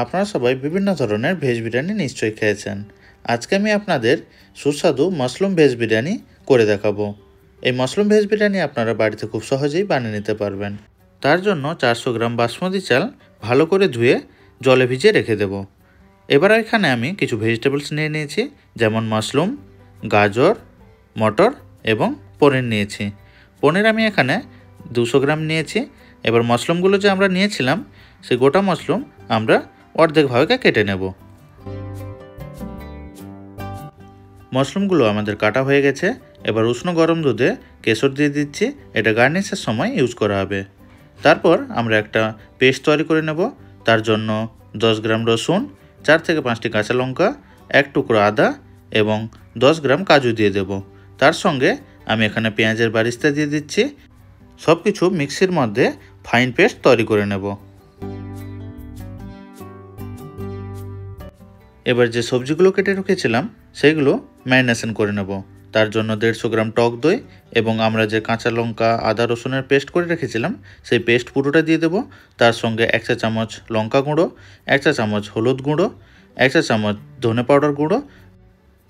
আপনারা সবাই বিভিন্ন ধরনের ভেজ বিরিয়ানি নিশ্চয়ই খেয়েছেন। আজকে আমি আপনাদের সুস্বাদু মাশরুম ভেজ বিরিয়ানি করে দেখাবো। এই মাশরুম ভেজ বিরিয়ানি আপনারা বাড়িতে খুব সহজেই বানিয়ে নিতে পারবেন। তার জন্য 400 গ্রাম বাসমতি চাল ভালো করে ধুয়ে জলে ভিজিয়ে রেখে দেব। এবার এখানে আমি কিছু ভেজিটেবলস নিয়ে নিয়েছি, যেমন মাশরুম, গাজর, মটর এবং পনির নিয়েছি। পনির আমি এখানে 200 গ্রাম নিয়েছি। এবার মাশরুমগুলো যে আমরা নিয়েছিলাম সেই গোটা মাশরুম আমরা অর্ধেক ভাগে কেটে নেব। মাশরুমগুলো আমাদের কাটা হয়ে গেছে। এবার উষ্ণ গরম দুধে কেশর দিয়ে দিচ্ছি, এটা গার্নিশের সময় ইউজ করা হবে। তারপর আমরা একটা পেস্ট তৈরি করে নেব। তার জন্য 10 গ্রাম রসুন, 4 থেকে 5টি কাঁচা লঙ্কা, 1 টুকরো আদা এবং 10 গ্রাম কাজু দিয়ে দেব। তার সঙ্গে আমি এখানে পেঁয়াজের বারিস্তা দিয়ে দিচ্ছি। সব কিছু মিক্সির মধ্যে ফাইন পেস্ট তৈরি করে নেব। এবার যে সবজিগুলো কেটে রেখেছিলাম সেইগুলো ম্যারিনেশন করে নেব। তার জন্য 150 গ্রাম টক দই এবং আমরা যে কাঁচা লঙ্কা আদা রসুনের পেস্ট করে রেখেছিলাম সেই পেস্ট পুরোটা দিয়ে দেব। তার সঙ্গে 1 চা চামচ লঙ্কা গুঁড়ো, 1 চা চামচ হলুদ গুঁড়ো, 1 চা চামচ ধনে পাউডার গুঁড়ো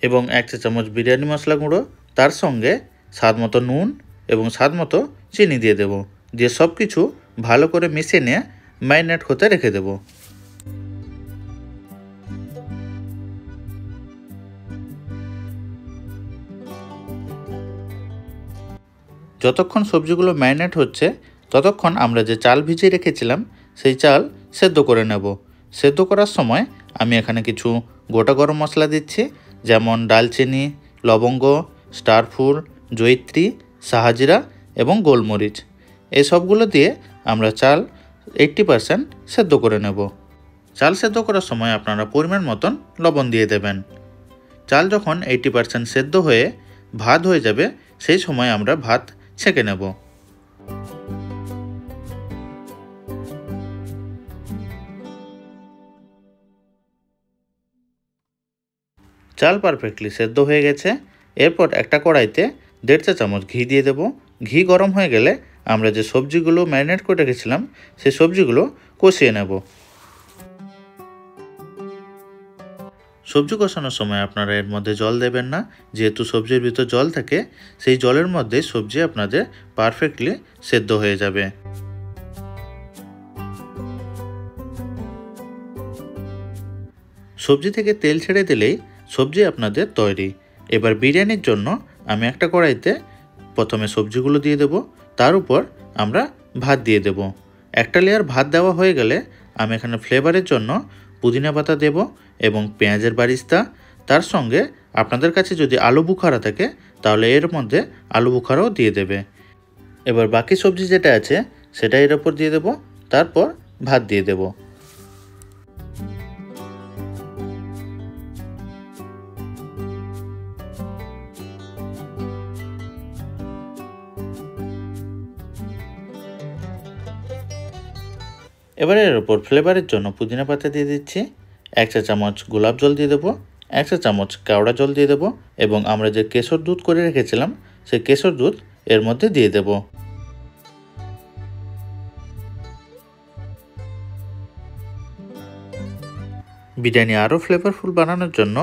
এবং 1 চা চামচ বিরিয়ানি মশলা গুঁড়ো। তার সঙ্গে স্বাদ মতো নুন এবং স্বাদ মতো চিনি দিয়ে দেব। দিয়ে সব কিছু ভালো করে মিশিয়ে নিয়ে ম্যারিনেট হতে রেখে দেব। যতক্ষণ সবজিগুলো ম্যারিনেট হচ্ছে ততক্ষণ আমরা যে চাল ভিজিয়ে রেখেছিলাম সেই চাল সেদ্ধ করে নেব। সেদ্ধ করার সময় আমি এখানে কিছু গোটা গরম মশলা দিচ্ছি, যেমন দালচিনি, লবঙ্গ, স্টারফুল, জয়িত্রী, শাহজিরা এবং গোলমরিচ। এই সবগুলো দিয়ে আমরা চাল 80% সেদ্ধ করে নেব। চাল সেদ্ধ করার সময় আপনারা পরিমাণ মতন লবণ দিয়ে দেবেন। চাল যখন 80% সেদ্ধ হয়ে ভাত হয়ে যাবে সেই সময় আমরা ভাত ছেঁকে নেব। চাল পারফেক্টলি সেদ্ধ হয়ে গেছে। এরপর একটা কড়াইতে 1.5 চা চামচ ঘি দিয়ে দেব। ঘি গরম হয়ে গেলে আমরা যে সবজিগুলো ম্যারিনেট করে রেখেছিলাম সেই সবজিগুলো কষিয়ে নেব। সবজি কষানোর সময় আপনারা এর মধ্যে জল দেবেন না, যেহেতু সবজির ভিতর জল থাকে সেই জলের মধ্যে সবজি আপনাদের পারফেক্টলি সেদ্ধ হয়ে যাবে। সবজি থেকে তেল ছেড়ে দিলেই সবজি আপনাদের তৈরি। এবার বিরিয়ানির জন্য আমি একটা কড়াইতে প্রথমে সবজিগুলো দিয়ে দেব, তার উপর আমরা ভাত দিয়ে দেব। একটা লেয়ার ভাত দেওয়া হয়ে গেলে আমি এখানে ফ্লেভারের জন্য পুদিনা পাতা দেব এবং পেঁয়াজের বারিস্তা। তার সঙ্গে আপনাদের কাছে যদি আলু বুখারা থাকে তাহলে এর মধ্যে আলু বুখারাও দিয়ে দেবে। এবার বাকি সবজি যেটা আছে সেটা এর ওপর দিয়ে দেব, তারপর ভাত দিয়ে দেব। এবারে এর ওপর ফ্লেভারের জন্য পুদিনা পাতা দিয়ে দিচ্ছি। 1 চা চামচ গোলাপ জল দিয়ে দেবো, 1 চা চামচ কেওড়া জল দিয়ে দেবো এবং আমরা যে কেশর দুধ করে রেখেছিলাম সেই কেশর দুধ এর মধ্যে দিয়ে দেব। বিরিয়ানি আরও ফ্লেভারফুল বানানোর জন্য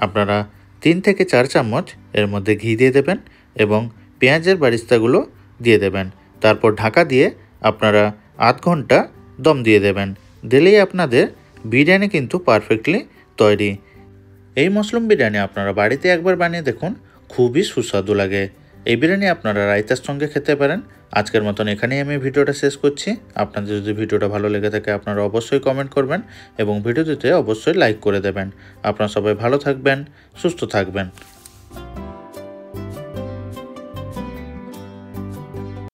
আপনারা 3 থেকে 4 চামচ এর মধ্যে ঘি দিয়ে দেবেন এবং পেঁয়াজের বারিস্তাগুলো দিয়ে দেবেন। তারপর ঢাকা দিয়ে আপনারা আধ ঘন্টা দম দিয়ে দেবেন। দিলেই আপনাদের বিরিয়ানি কিন্তু পারফেক্টলি তৈরি। এই মাশরুম বিরিয়ানি আপনারা বাড়িতে একবার বানিয়ে দেখুন, খুবই সুস্বাদু লাগে। এই বিরিয়ানি আপনারা রায়তার সঙ্গে খেতে পারেন। আজকের মতন এখানেই আমি ভিডিওটা শেষ করছি। আপনাদের যদি ভিডিওটা ভালো লেগে থাকে আপনারা অবশ্যই কমেন্ট করবেন এবং ভিডিওটিতে অবশ্যই লাইক করে দেবেন। আপনারা সবাই ভালো থাকবেন, সুস্থ থাকবেন।